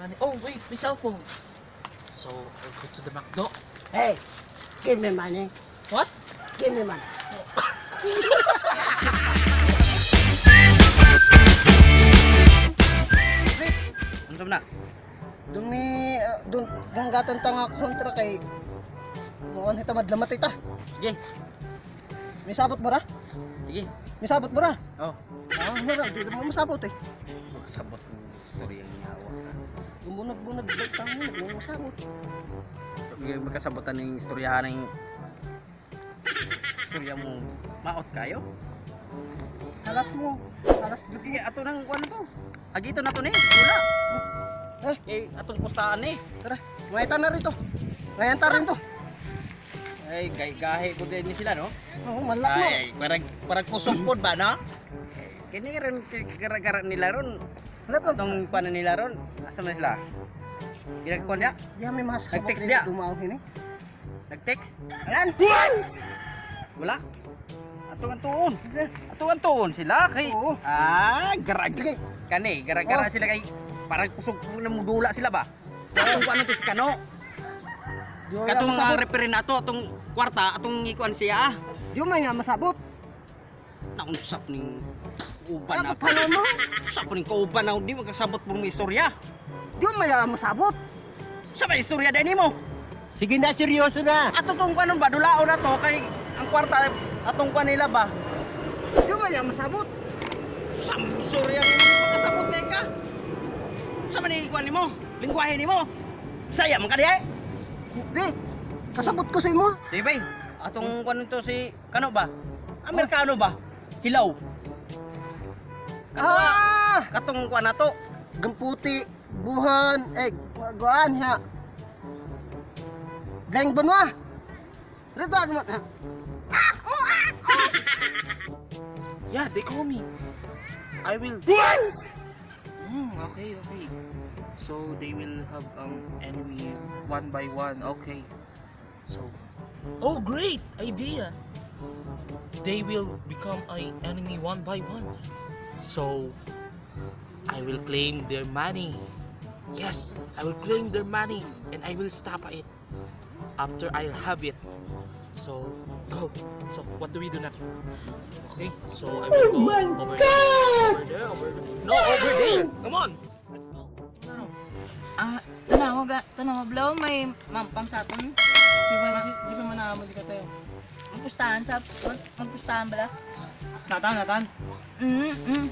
money. Oh, wait, my cell phone. So, I'll go to the McDo. Hey, give me money. What? Give me money. Rick, Ano na? dumi, dun, gatan tanga kontra kay muan hita madlamat ita. Sige. May sabot mo ra? Sige. May sabot mo ra? Oh. Mura, di mo masabot eh. Magsabot ng story ang yawa ka. Bumunag-bunag, tango, di mo masabot. Magkasabotan ng istoryahan ng istorya mo. Maot kayo? Halas mo, halas Sige, ato nang kuwan to. Agito na to ni. Wala. Eh, Eh, atong pustahan ni. tara, ngayon na rito. Ngayon ta rin to. Ay, gahi po din ni sila, no? Oo, malak mo. Ay, parang kusog po ba, no? Kini rin gara-gara nila ron. Halap lang. Itong paano nila ron. Asa man sila? Ginagkuhan niya? Di kami masabot Nag-text rin dia. dumaw ini. Nag-text? Alan! Wala. Atong tuon. Atong tuon sila kay Oo. gara-gara kani, gara-gara Oh. sila kay parang kusog na mudula sila ba? Atong ano to si Kano? Di mo Katong masabot. referee nato atong kwarta atong ikuan siya. Di mo nga masabot. Naunsak ning uban Ano na. tala mo? Sa ning kauban na di makasabot mong istorya. Di mo nga masabot. Sa may istorya din mo. Sige na, seryoso na. Ato tong kanon ba dulao na to kay ang kwarta atong kuan nila ba? Di mo nga masabot. Sa may istorya ni makasabot kay ka. Sa man ni kuan nimo? Lingwahe nimo. Saya man ka diay. Di, kasabot ko sa imo. Sige bay, atong kuan to si kano ba? Amerikano ba? Hilaw. Katong kuan nato. Gamputi, buhan, guan ha. Geng Benwa. Rito ano man. Yeah, they call me. I will. Okay, okay. So they will have enemy one by one. Okay. So, oh, great idea. They will become an enemy one by one. So, I will claim their money. Yes, I will claim their money and I will stop it after I'll have it. So, go. So, what do we do now? Okay, so I will go over there. Over there, over there. No, over there. Come on. Let's go. No. Tanaw blow may mampang sa aton. Di ba manaman di ka tayo? Magpustahan bala. Natan.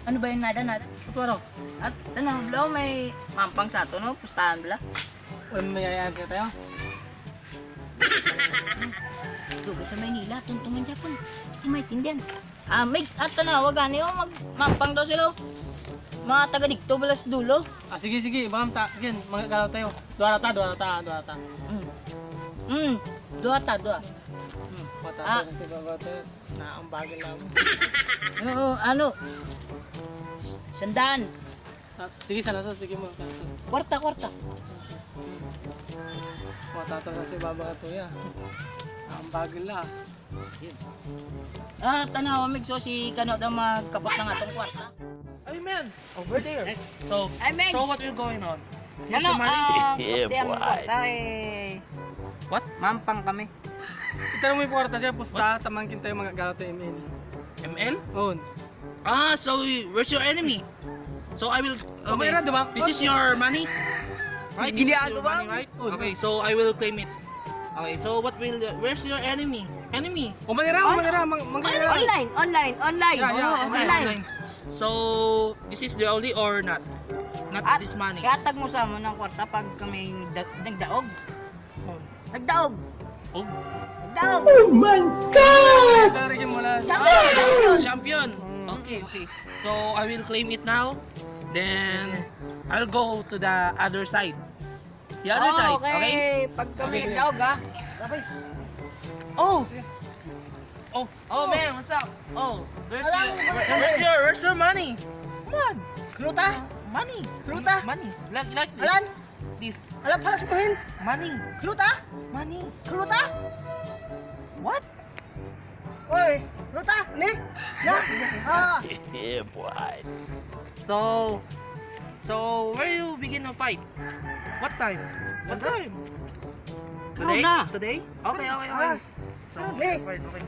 Ano ba yung nada? Tutwaro. At tanaw blow may mampang sa aton, no? Pustahan bala. Mayayaan ka tayo? Duga sa Maynila, tuntungan Japon. Hindi maintindihan. Mix, at tanaw, wag gani mampang daw sila. Mga taga dikto bala sa dulo. Sige. Baka ta. Again, mga kalaw tayo. Dua ta. Dua. Mata Ah. na si Baba tayo. Naambagan lang. Ano? Sandaan. Sige, sige mo. Kwarta. Mata na si Baba to ya. Naambagan lang. Tanaw, mix, si Kano daw magkapot ng atong kwarta. Hey man, over there. So, Ay, Megs! so what will going on? Here's Ano, your money. kapot ang kwarta What? mampang kami. Itanong mo yung kwarta siya, pusta, tamangkin tayo mga galaw tayo MN. ML? Oo. So where's your enemy? So I will. Okay, Kamera, diba? this is your money, right? This is Giniano your ba? money, right? Oh, Okay, so I will claim it. Okay, so what will? Where's your enemy? Enemy. Kumanira. Online. Yeah, Online. So this is the only or not? Not At this money. gatag mo sa mo ng kwarta pag kami nagdaog. Oh. Nagdaog. Oh. Nagdaog. Tarigin mo lang. Champion. Okay. So I will claim it now. Then I'll go to the other side. The other side. Okay. Pag kami nagdaog ha. Oh. Oh man, what's up? Oh, where's your money? Come on. Kluta. Money. Kluta. Money. Like this. Alan, This. halas mo hin. Money. Kluta. Money. Kluta. What? Oy, Kluta, ni. Ya. So So, where you begin to fight? What time? What time? Ikaw na. Today? Okay, okay, okay. So, Hey. okay, okay.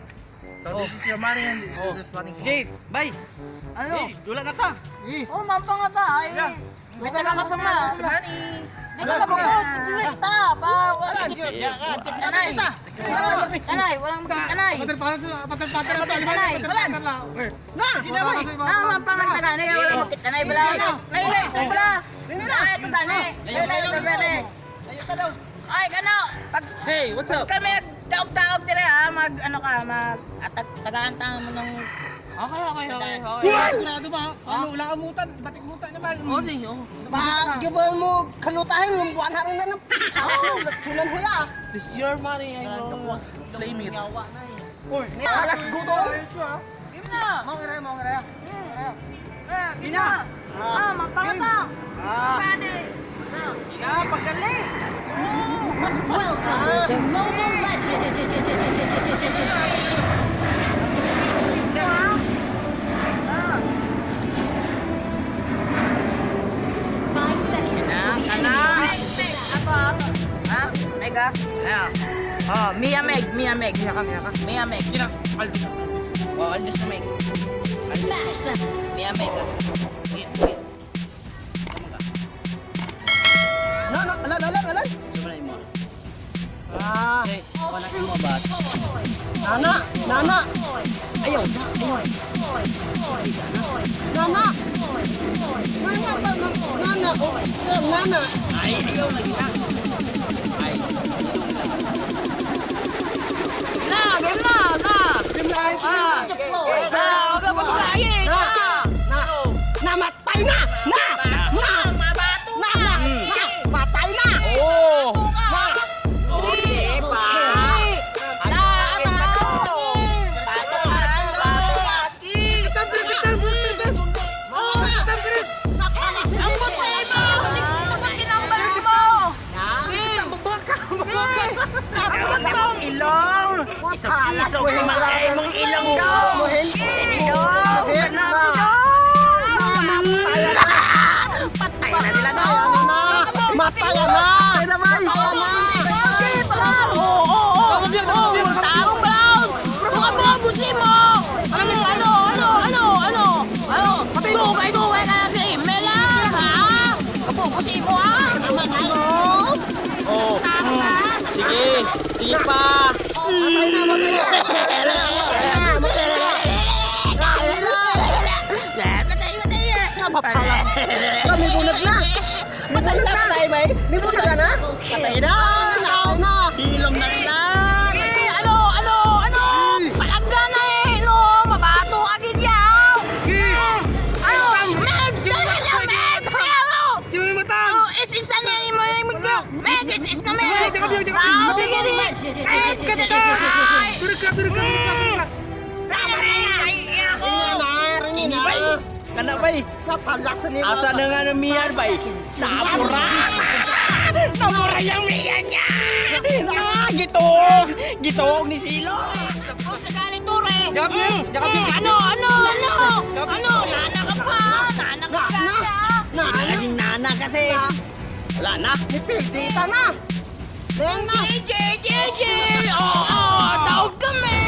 So, this is your money and this money. Okay, bye. Ano? Dula na ta. Oh, mampang ata. Ay, may taga ka sama. This is your money. Di ka magukot. Tuloy ta. Pa, wala magkit tanay. Walang magkit tanay. Walang magkit tanay. Ah, mampang ang taganay. Walang magkit tanay. Bala. Laylay, ito bala. Laylay, ito tanay. Laylay, ito tanay. Ay, kano. Pag Hey, what's up? kami taog-taog dire ha, mag ano ka, mag tagaan ta mo ng Okay. Sigurado ba? Ano, wala amutan. Batik mutan naman. Oh, sige. Oh. Pag-giban mo kalutahin, lumbuan harin na ng sulan ho ya. This is your money. I will claim it. Alas guto. Game na. Mau ngira. Game na. Ah, mapangata. Kani. Ina, pagdali. Welcome to Mobile Legends! Five seconds to the enemy. Apa? Ha? Mega? Oh, Mia Meg. Mia Meg. Ina, Aldous. Oh, Aldous na Meg. Smash them! Mia Meg. Alan. Sabalay mo. Ah, Okay, wanakin mo ba? Nana. Ayaw. Nana. Nana. Ay, ayaw lagi na. Ay, Na, game na. Deployed! Huwag ka magkain. Namatay na. Mabato na. Matay na. oh! Double kill! Ilong! Isok-isok kumakay mong ilong ko! Ilong! Patay na nila na. Matay na. Oh! Sige pa! May bunag na. Patay ba? May bunag na. Patay na! Ilong na lang! Kana bay? Napalasan nila. Asa na nga ng miyan bay? Napura! Napura yung miyan niya! Gitog ni Silo! Naging nana kasi! Wala na! Dita na. Then na. Tawag kami!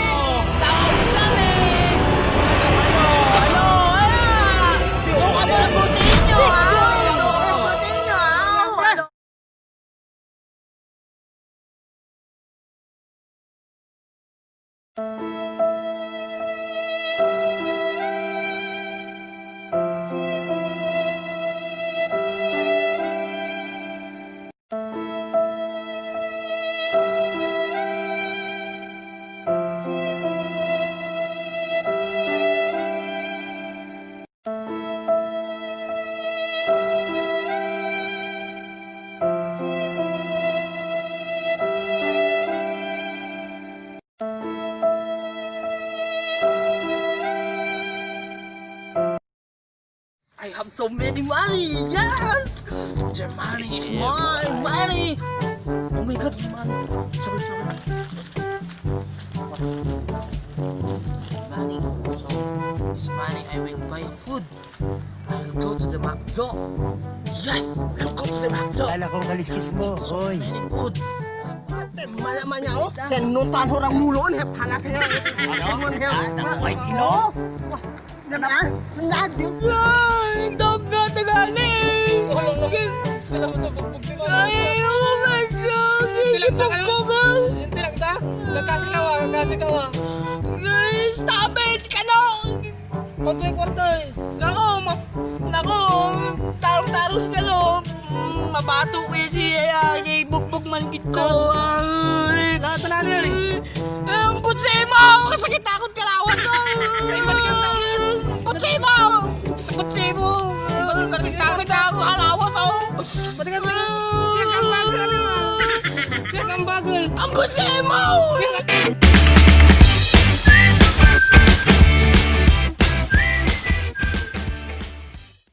I have so many money. Yes. Your money is mine. Money. Oh my God, money. Sorry. Money. So this money I will buy food. I'll go to the McDo. Yes! Let's go to the McDo. Kala ko kaliskis mo, hoy. Very good. Manya-manya oh. Senutan orang mulon hep halas ya. Ano? Ay, kino? Jangan. Mendadim. Ay, dogga tagali. Alam mo sa bugbog ni Mama. Ay, oh my God. Bugbog. Hindi lang ta. Kakasikawa. Guys, stop it. Kano? Kontuay kwarta eh. Nako, tarong-taros ka no. Mabato ko yung siya, kay bugbog man gito. Lahat na natin eh. Ang putse mo! Sakit takot ka lawas putse mo! Sa putse mo! Sakit takot ka lawas Balikan mo. Siya kang bagol. Ang putse mo!